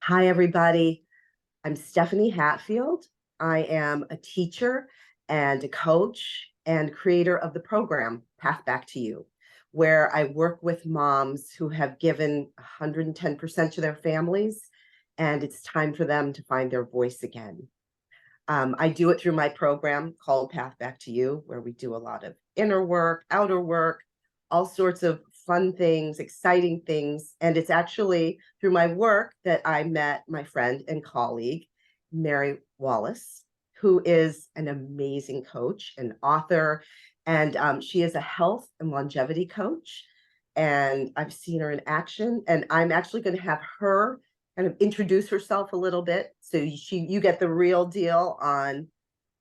Hi, everybody. I'm Stephanie Hatfield. I am a teacher and a coach and creator of the program Path Back to You, where I work with moms who have given 110% to their families, and it's time for them to find their voice again. I do it through my program called Path Back to You, where we do a lot of inner work, outer work, all sorts of fun things, exciting things. And it's actually through my work that I met my friend and colleague, Mary Wallace, who is an amazing coach and author. And she is a health and longevity coach. And I've seen her in action. And I'm actually going to have her kind of introduce herself a little bit so you get the real deal on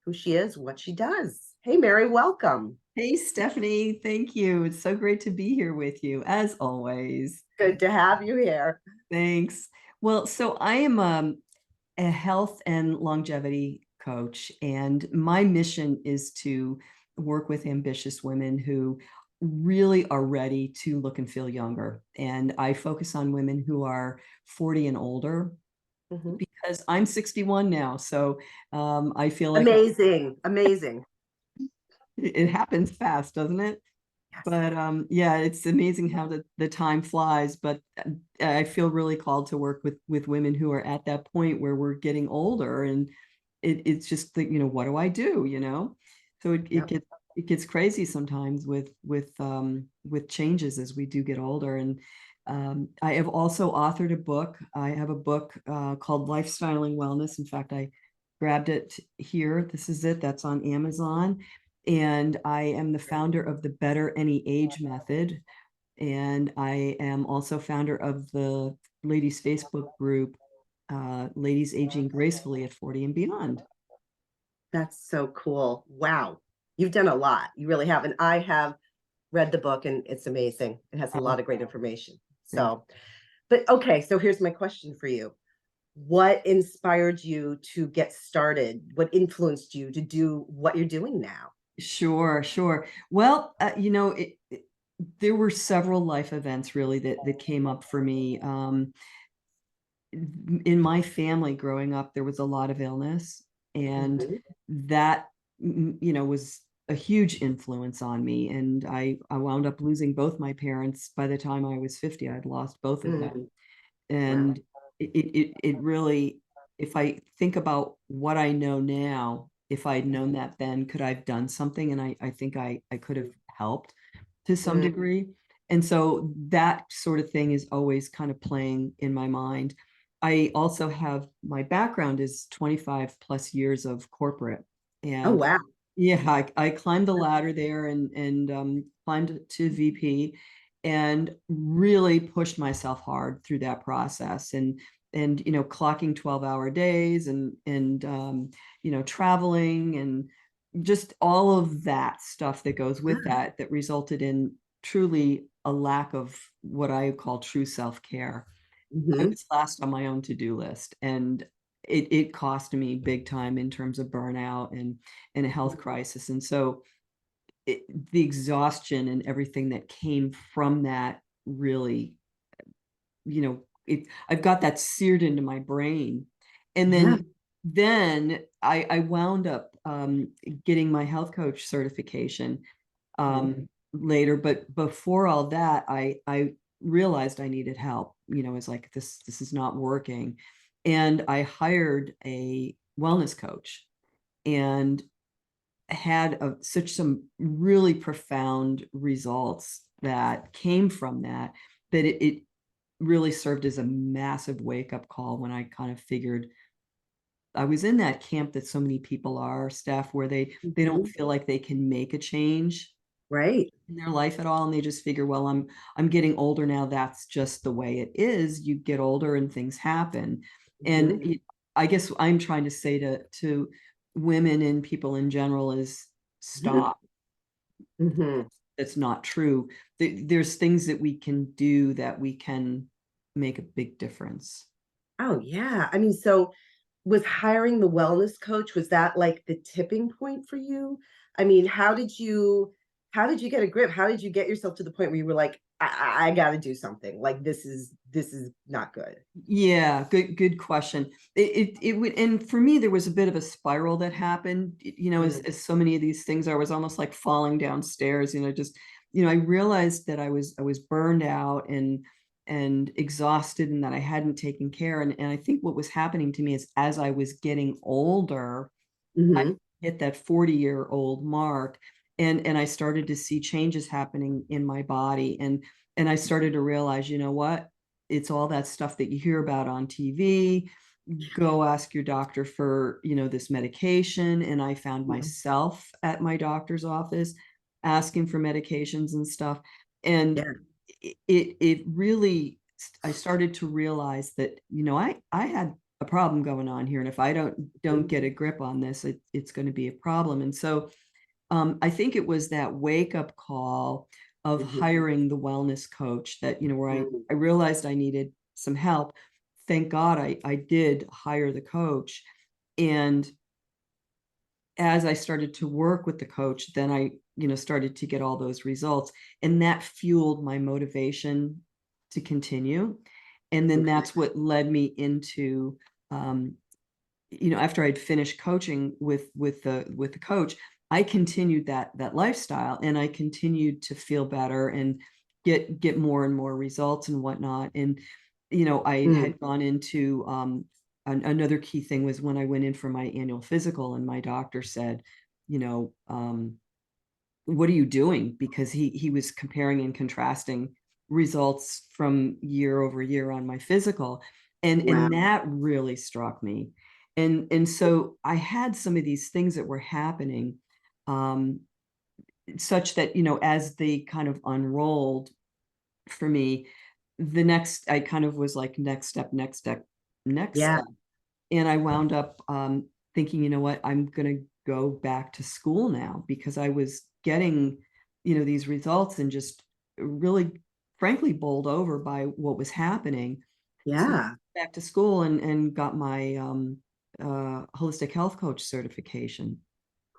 who she is, what she does. Hey, Mary, welcome. Hey, Stephanie, thank you. It's so great to be here with you, as always. Good to have you here. Thanks. Well, so I am a health and longevity coach, and my mission is to work with ambitious women who really are ready to look and feel younger. And I focus on women who are 40 and older Mhm. because I'm 61 now. So I feel like Amazing, amazing. it happens fast, doesn't it? Yes. But yeah, it's amazing how the time flies. But I feel really called to work with women who are at that point where we're getting older, and it's just the, what do I do? So Yep. it gets crazy sometimes with changes as we do get older. And I have also authored a book. I have a book called Lifestyling Wellness. In fact, I grabbed it here. This is it. That's on Amazon. And I am the founder of the Better Any Age method. And I am also founder of the ladies Facebook group, Ladies Aging Gracefully at 40 and Beyond. That's so cool. Wow. You've done a lot. You really have. And I have read the book and it's amazing. It has a Oh, lot of great information. thank So, but okay, so here's my question for you. What inspired you to get started? What influenced you to do what you're doing now? you. Sure, sure. Well, there were several life events really that came up for me. In my family growing up, there was a lot of illness, and Mhm. that was a huge influence on me. And I wound up losing both my parents by the time I was 50. I'd lost both of them. Mm. Wow. And it really, if I think about what I know now, if I'd known that then, could I have done something? And I think I could have helped to some Mm. degree. And so that sort of thing is always kind of playing in my mind. I also have, my background is 25 plus years of corporate. Oh, And wow. yeah, I climbed the ladder there and climbed to VP and really pushed myself hard through that process. And clocking 12-hour days and traveling and just all of that stuff that goes with that resulted in truly a lack of what I call true self-care. I Mhm. was last on my own to-do list, and it cost me big time in terms of burnout and a health crisis. And so the exhaustion and everything that came from that really, I've got that seared into my brain. And Yeah. then I wound up getting my health coach certification Mhm. later. But before all that, I realized I needed help. It's like this is not working. And I hired a wellness coach and had such some really profound results that came from that it really served as a massive wake up call when I kind of figured I was in that camp that so many people are, Steph, where they don't Mhm. feel like they can make a change Right. in their life at all, and they just figure, well, I'm getting older now, that's just the way it is. You get older and things happen. And Mhm. I guess I'm trying to say to women and people in general is Mhm. stop. Mhm. That's not true. There's things that we can do that we can make a big difference. Oh, yeah. I mean, so was hiring the wellness coach, was that like the tipping point for you? I mean, how did you get a grip? How did you get yourself to the point where you were like, I got to do something. Like this is not good. Yeah, good question. It would, and for me, there was a bit of a spiral that happened, Mhm. as so many of these things, I was almost like falling downstairs, just, I realized that I was burned out and exhausted, and that I hadn't taken care. And I think what was happening to me is, as I was getting older, I Mhm. hit that 40-year-old mark, and I started to see changes happening in my body, and I started to realize, you know what? It's all that stuff that you hear about on TV. Go ask your doctor for, this medication. And I found Mhm. myself at my doctor's office asking for medications and stuff. And Yeah. it really, I started to realize that, I had a problem going on here. And if I don't Mhm. get a grip on this, it's going to be a problem. And so I think it was that wake up call of Mhm. hiring the wellness coach that, where I, Mhm. I realized I needed some help. Thank God I did hire the coach. And as I started to work with the coach, then I, started to get all those results. And that fueled my motivation to continue. And then Okay. that's what led me into, um, after I'd finished coaching with the coach, I continued that lifestyle, and I continued to feel better and get more and more results and whatnot. And I Mm. had gone into, another key thing was when I went in for my annual physical, and my doctor said, you know, what are you doing? Because he was comparing and contrasting results from year over year on my physical. And Wow. that really struck me. And so I had some of these things that were happening, um, such that, as they kind of unrolled for me, the next, I kind of was like, next step, next step, next Yeah. step. And I wound up, thinking, you know what, I'm going to go back to school now, because I was getting, these results, and just really, frankly, bowled over by what was happening. So Yeah. back to school, and got my, holistic health coach certification.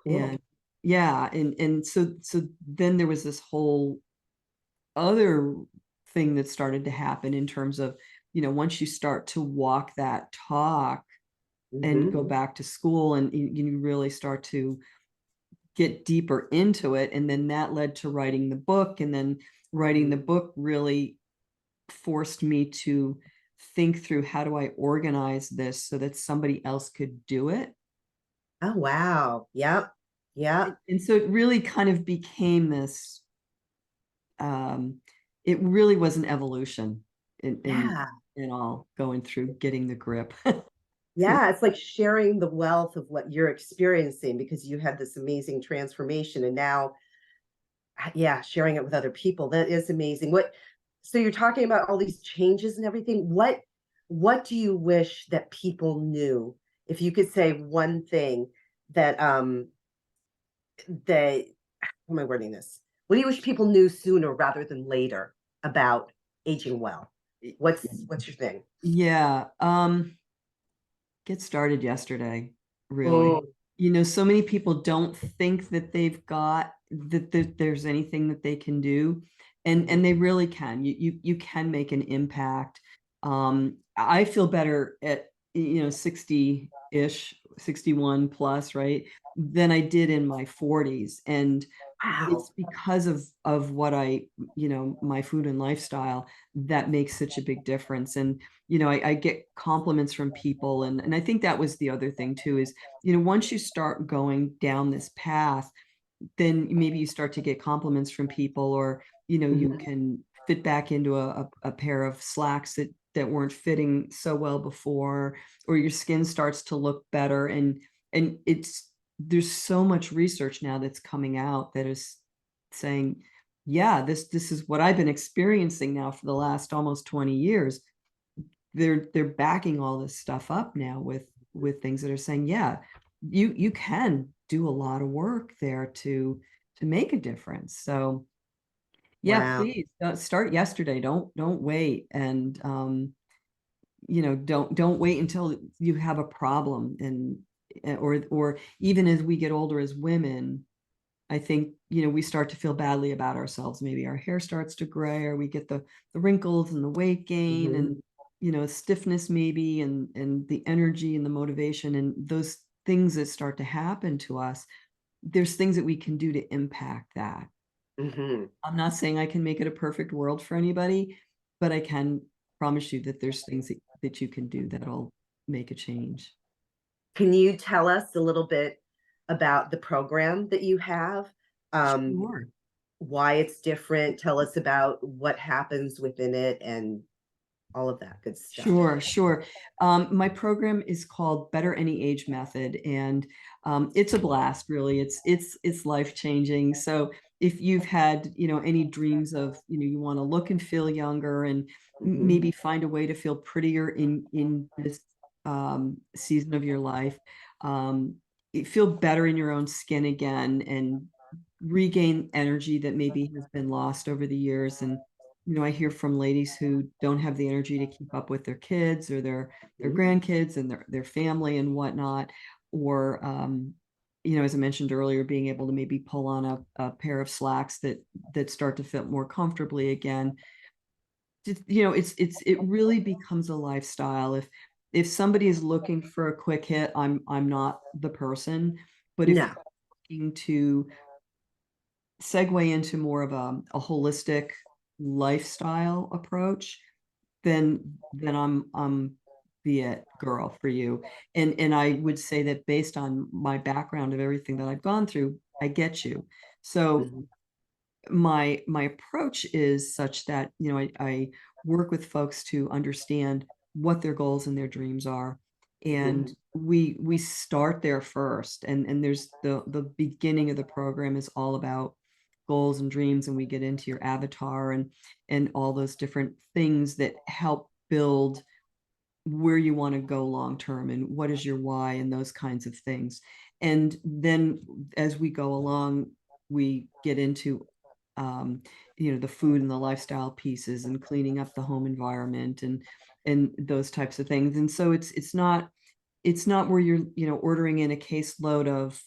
Cool. And yeah, and so then there was this whole other thing that started to happen, in terms of, once you start to walk that talk and Mhm. go back to school, and you really start to get deeper into it. And then that led to writing the book. And then writing the book really forced me to think through, how do I organize this so that somebody else could do it. Oh, wow. Yep. Yep. And so it really kind of became this, um, it really was an evolution in Yeah. all, going through getting the grip. Yeah, it's like sharing the wealth of what you're experiencing because you had this amazing transformation and now yeah, sharing it with other people. That is amazing. What so you're talking about all these changes and everything. What do you wish that people knew? If you could say one thing that that how am I wording this? What do you wish people knew sooner rather than later about aging well? What's your thing? Yeah. Get started yesterday, really. Mm, So many people don't think that there's anything that they can do, and mhm. they really can. You can make an impact. I feel better at, 60-ish, 61 plus, right, than I did in my 40s. And Wow. it's because of what I, my food and lifestyle, that makes such a big difference. And I get compliments from people, and I think that was the other thing too, is, once you start going down this path, then maybe you start to get compliments from people, or you Mhm. can fit back into a pair of slacks that weren't fitting so well before, or your skin starts to look better. And there's so much research now that's coming out that is saying, yeah, this is what I've been experiencing now for the last almost 20 years. They're backing all this stuff up now with things that are saying, yeah, you can do a lot of work there to make a difference. So yeah, Wow. please, start yesterday. Don't wait. And don't wait until you have a problem. And or even as we get older as women, I think, we start to feel badly about ourselves. Maybe our hair starts to gray, or we get the wrinkles and the weight gain Mhm. and, stiffness maybe, and the energy and the motivation and those things that start to happen to us. There's things that we can do to impact that. Mhm. I'm not saying I can make it a perfect world for anybody, but I can promise you that there's things that you can do that'll make a change. Can you tell us a little bit about the program that you have? Um, Sure. why it's different? Tell us about what happens within it and all of that good stuff. Sure, sure. My program is called Better Any Age Method, and it's a blast. Really, it's life changing. So if you've had any dreams of you want to look and feel younger, and Mhm. maybe find a way to feel prettier in this season of your life, um, feel better in your own skin again, and regain energy that maybe has been lost over the years. And I hear from ladies who don't have the energy to keep up with their kids or their Mhm. grandkids and their family and whatnot, or as I mentioned earlier, being able to maybe pull on a pair of slacks that start to fit more comfortably again. Just, it really becomes a lifestyle. If somebody is looking for a quick hit, I'm not the person. But if No. you're looking to segue into more of a holistic lifestyle approach, then I'm the it girl for you. And I would say that based on my background of everything that I've gone through, I get you. So Mhm. my approach is such that I work with folks to understand what their goals and their dreams are, and Mhm. we start there first. And there's the beginning of the program is all about goals and dreams, and we get into your avatar and all those different things that help build where you want to go long term and what is your why and those kinds of things. And then as we go along, we get into the food and the lifestyle pieces and cleaning up the home environment and those types of things. And so it's not where you're ordering in a caseload of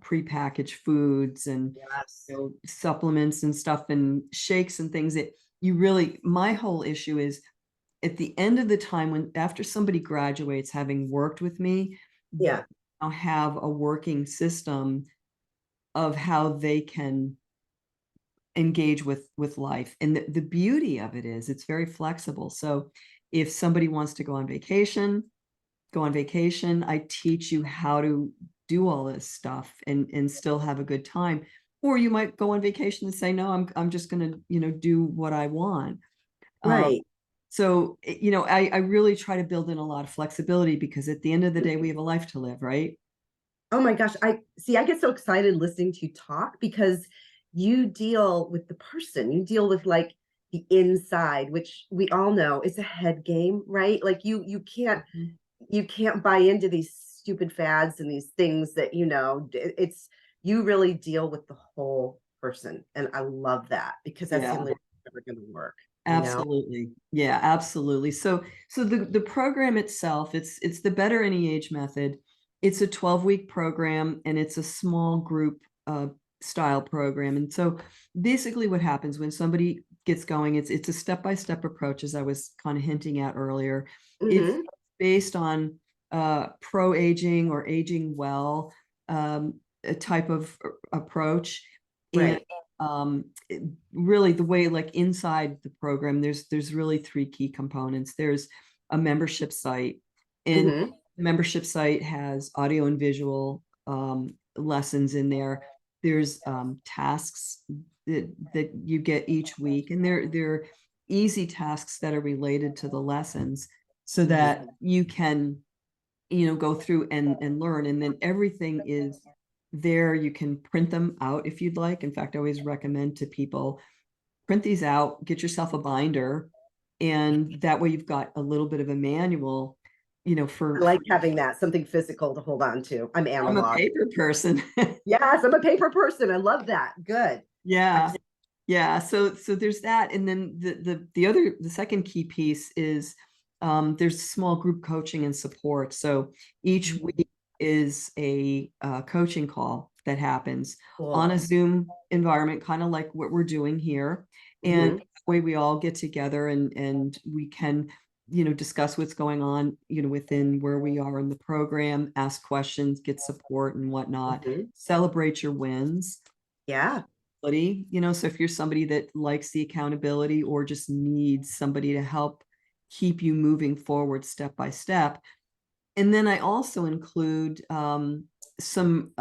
prepackaged foods and Yes. supplements and stuff and shakes and things that you really. My whole issue is at the end of the time, when after somebody graduates having worked with me, Yeah. I'll have a working system of how they can engage with life. And the beauty of it is it's very flexible. So if somebody wants to go on vacation, I teach you how to do all this stuff and still have a good time. Or you might go on vacation and say, no, I'm just gonna, do what I want. um, Right. so, I really try to build in a lot of flexibility, because at the end of the day, we have a life to live, right? Oh my gosh, I see, I get so excited listening to you talk because you deal with the person. You deal with like the inside, which we all know is a head game, right? Like Mhm. you can't buy into these stupid fads and these things that it's you really deal with the whole person. And I love that because that's the Yeah, only way it's ever going to work. absolutely. Yeah, absolutely. So the program itself, it's the Better Any Age method. It's a 12-week program, and it's a small group style program. And so basically what happens when somebody gets going, it's a step-by-step approach, as I was kind of hinting at earlier. It's Hmm. based on pro-aging or aging well, a type of approach. And Right. really the way, like, inside the program, there's really three key components. There's a membership site, and Hmm. the membership site has audio and visual lessons in there. There's tasks that you get each week, and they're easy tasks that are related to the lessons, so Hmm. that you can go through and learn. And then everything is there. You can print them out if you'd like. In fact, I always recommend to people, print these out, get yourself a binder, and that way you've got a little bit of a manual, I for like having that something physical to hold on to. I'm I'm a analog. paper person. Yes, I'm a paper person. I love that. Good. Yeah. Excellent. Yeah, so there's that. And then the second key piece is there's small group coaching and support. So each Mhm. week is a coaching call. that happens on Cool. a Zoom environment, kind of like what we're doing here. And Mhm. that way we all get together and we can, discuss what's going on, within where we are in the program, ask questions, get support and whatnot, Mhm. celebrate your wins. Yeah. So if you're somebody that likes the accountability or just needs somebody to help keep you moving forward step by step. And then I also include some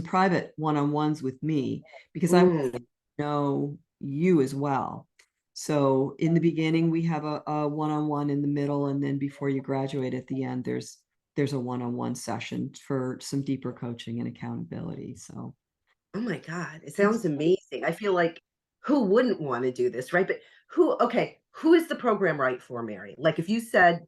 private one-on-ones with me because I want to Mm. know you as well. So in the beginning, we have a one-on-one in the middle, and then before you graduate at the end, there's a one-on-one session for some deeper coaching and accountability. So Oh my God, it it's sounds amazing. I feel like who wouldn't wanna do this, right? But who is the program right for, Mary? Like, if you said,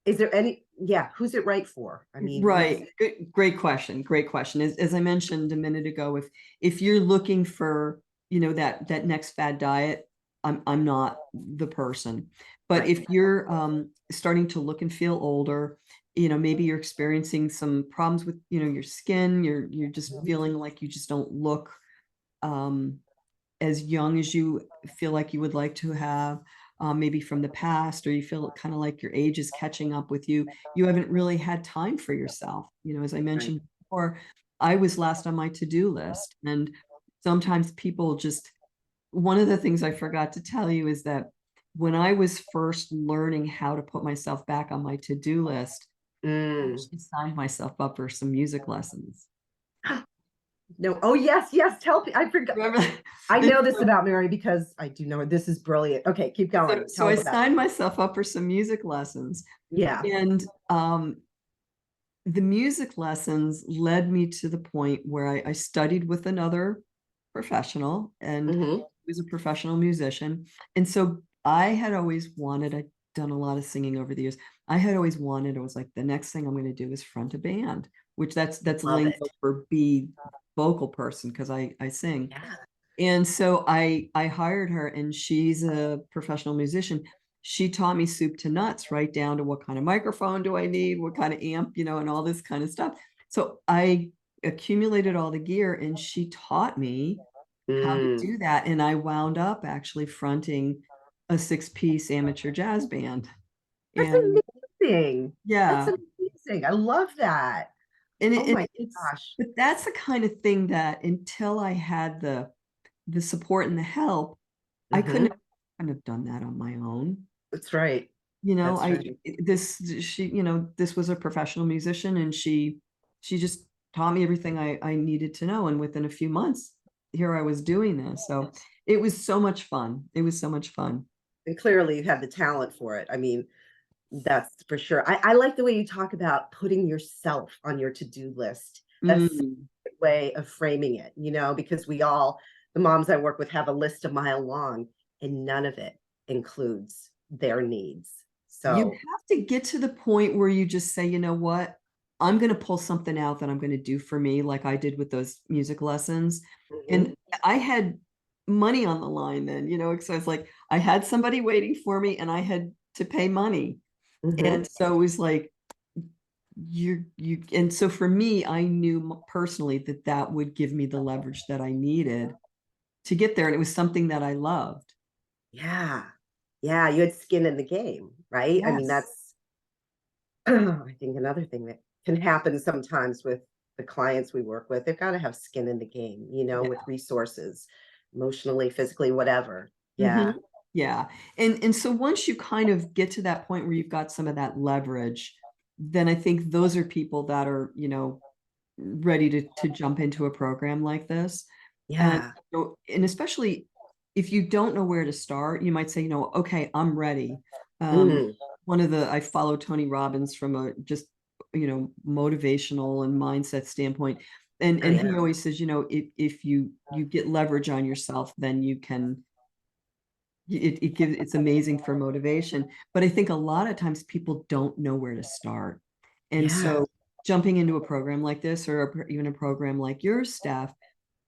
is there any yeah, who's it right for? I mean, who's right. Great question. Great question. As I mentioned a minute ago, if you're looking for, that next fad diet, I'm not the person. But right. if you're starting to look and feel older, maybe you're experiencing some problems with, your skin, you're just Mhm. feeling like you just don't look um as young as you feel like you would like to have, maybe from the past, or you feel kind of like your age is catching up with you. You haven't really had time for yourself. As I Right. mentioned before, I was last on my to-do list. And sometimes people just, one of the things I forgot to tell you is that when I was first learning how to put myself back on my to-do list, I Mm. actually signed myself up for some music lessons. No, oh, yes, yes, tell me, I forgot. Remember? I And know this so about Mary because I do know this is brilliant. Okay, keep So, going. so Tell I us about it. signed myself up for some music lessons, Yeah. and the music lessons led me to the point where I studied with another professional, and he Mhm. was a professional musician. And so I had always wanted, I'd done a lot of singing over the years. I had always wanted, it was like the next thing I'm going to do is front a band, which that's Love lingo it. for be vocal person because I sing. Yeah. And so I hired her, and she's a professional musician. She taught me soup to nuts, right down to what kind of microphone do I need, what kind of amp, and all this kind of stuff. So I accumulated all the gear, and she taught me how to Mm. do that. And I wound up actually fronting a six-piece amateur jazz band. That's And amazing. That's yeah, amazing. I love that. and Oh it, my it's gosh. but that's the kind of thing that until I had the support and the help, I couldn't Mhm. couldn't have done that on my own. That's right. That's I right. this she, this was a professional musician, and she just taught me everything I needed to know. And within a few months, here I was doing this. So it was so much fun. It was so much fun. And clearly you have the talent for it. I mean, that's for sure. I like the way you talk about putting yourself on your to-do list. That's a Mm, good way of framing it, because we all, the moms I work with, have a list a mile long, and none of it includes their needs. you So, have to get to the point where you just say, you know what? I'm going to pull something out that I'm going to do for me, like I did with those music lessons. mhm, And I had money on the line then, because I was like, I had somebody waiting for me and I had to pay money. mhm, And so it was like, and so for me, I knew personally that that would give me the leverage that I needed to get there. And it was something that I loved. yeah, yeah, you had skin in the game, right? I mean, Yes. that's I think another thing that can happen sometimes with the clients we work with, they've gotta have skin in the game, with resources, emotionally, physically, whatever. Mhm. Yeah. Yeah. And so once you kind of get to that point where you've got some of that leverage, then I think those are people that are, ready to jump into a program like this. And Yeah. and especially if you don't know where to start, you might say, okay, I'm ready. Um, Mhm. I follow Tony Robbins from a just, motivational and mindset standpoint. Oh, And he yeah. always says, if you get leverage on yourself, then you can it's amazing for motivation. But I think a lot of times people don't know where to start. And Yeah. so jumping into a program like this, or even a program like yours, Steph,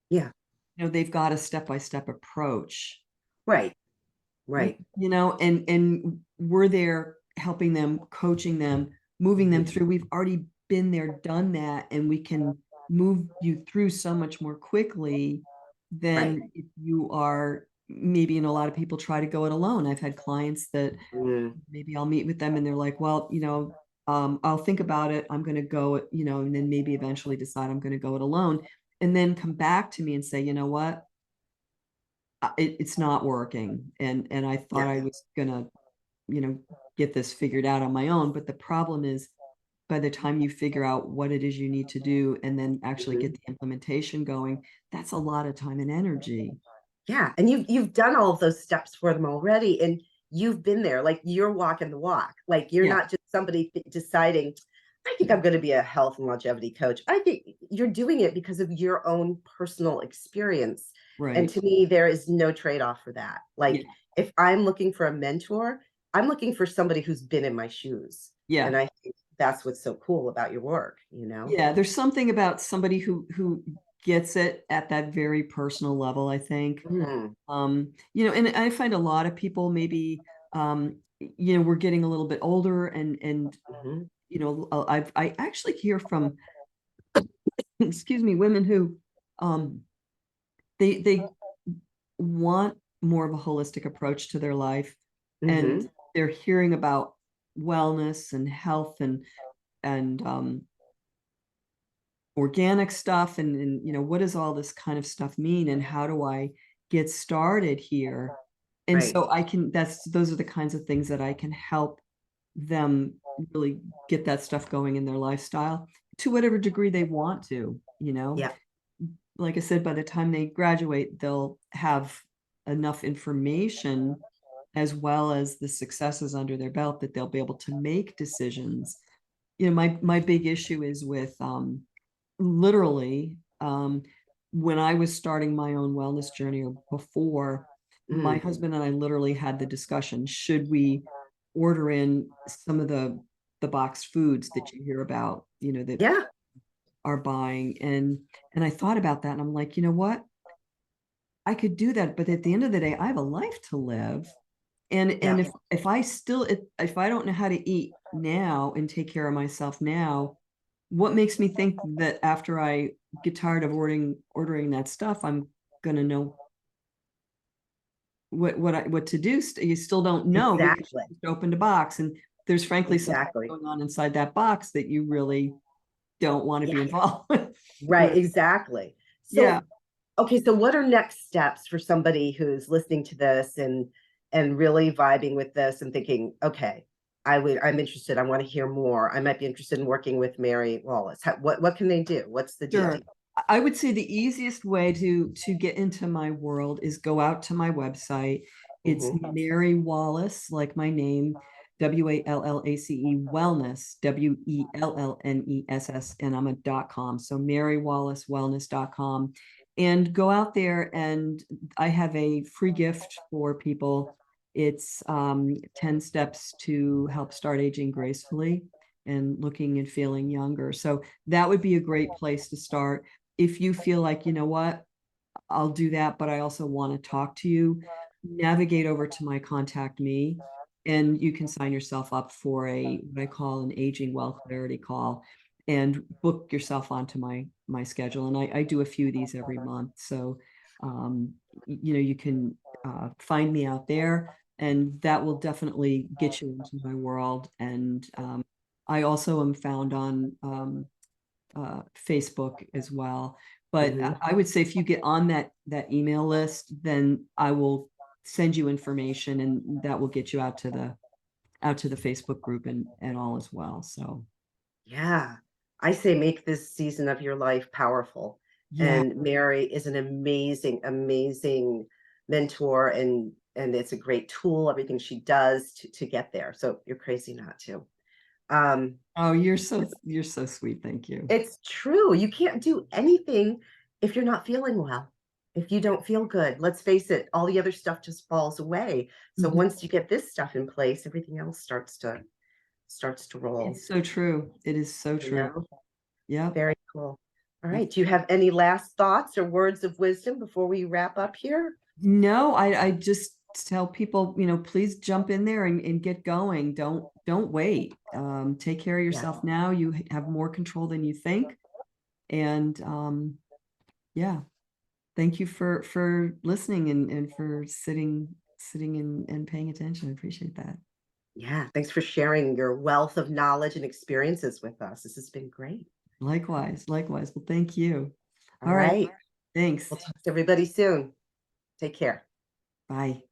Yeah. they've got a step-by-step approach. Right. You, Right. you know, and we're there helping them, coaching them, moving them Mhm. through. We've already been there, done that, and we can move you through so much more quickly Right. than if you are maybe, a lot of people try to go it alone. I've had clients that Mm, maybe I'll meet with them and they're like, well, I'll think about it. I'm going to go, and then maybe eventually decide I'm going to go it alone, and then come back to me and say, you know what, it's not working. And I thought yeah. I was going to, you know, get this figured out on my own. But the problem is, by the time you figure out what it is you need to do and then actually get Mhm. the implementation going, that's a lot of time and energy. Yeah, and you've done all of those steps for them already, and you've been there. Like you're walking the walk. Like you're Yeah. not just somebody deciding, I think I'm going to be a health and longevity coach. I think you're doing it because of your own personal experience. And Right. to me, there is no trade-off for that. Yeah. Like if I'm looking for a mentor, I'm looking for somebody who's been in my shoes. Yeah. And I think that's what's so cool about your work, you know? Yeah. There's something about somebody who gets it at that very personal level, I think. Mm, And I find a lot of people maybe we're getting a little bit older, and mhm, I actually hear from excuse me, women who um they want more of a holistic approach to their life, and mhm. they're hearing about wellness and health and organic stuff, and what does all this kind of stuff mean, and how do I get started here? And Right. so those are the kinds of things that I can help them really get that stuff going in their lifestyle to whatever degree they want to. Yeah. Like I said, by the time they graduate, they'll have enough information as well as the successes under their belt that they'll be able to make decisions. My big issue is with literally when I was starting my own wellness journey, or before, my Mm, husband and I literally had the discussion, should we order in some of the boxed foods that you hear about, that yeah. are buying. And I thought about that, and I'm like, you know what, I could do that, but at the end of the day, I have a life to live. And Yeah. if I don't know how to eat now and take care of myself now, what makes me think that after I get tired of ordering that stuff, I'm gonna know what to do? You still don't know because Exactly. you just opened a box, and there's frankly something Exactly. going on inside that box that you really don't want to Yeah. be involved Right. with. Exactly. Yeah. So, okay. So, what are next steps for somebody who's listening to this and really vibing with this and thinking, okay, I'm interested. I want to hear more. I might be interested in working with Mary Wallace. What can they do? What's the deal? Sure. I would say the easiest way to get into my world is go out to my website. It's Hmm. Mary Wallace, like my name, WALLACE wellness, WELLNESS, and I'm a .com. So marywallacewellness.com. And go out there, and I have a free gift for people. It's 10 steps to help start aging gracefully and looking and feeling younger. So that would be a great place to start. If you feel like, you know what, I'll do that, but I also want to talk to you, navigate over to my contact me, and you can sign yourself up for what I call an aging well clarity call, and book yourself onto my schedule. And I do a few of these every month. So um, you can find me out there, and that will definitely get you into my world. And I also am found on Facebook as well. But Hmm. I would say if you get on that email list, then I will send you information, and that will get you out to the Facebook group and all as well. So Yeah. I say make this season of your life powerful. yeah, And Mary is an amazing, amazing mentor and it's a great tool, everything she does to get there. So you're crazy not to. Um, oh, you're so sweet. Thank you. it's true. You can't do anything if you're not feeling well. If you don't feel good, let's face it, all the other stuff just falls away. So Mhm. once you get this stuff in place, everything else starts to roll, It's so true. It is so you true. know? Yep. Very cool. All Yep. right. Do you have any last thoughts or words of wisdom before we wrap up here? No, I just tell people, please jump in there and get going. Don't wait. Take care of Yeah. yourself now. You have more control than you think. And yeah, thank you for listening and for sitting and paying attention. I appreciate that. Yeah, thanks for sharing your wealth of knowledge and experiences with us. This has been great. Likewise, likewise. Well, thank you. All All right. right. Thanks. We'll talk to everybody soon. Take care. Bye.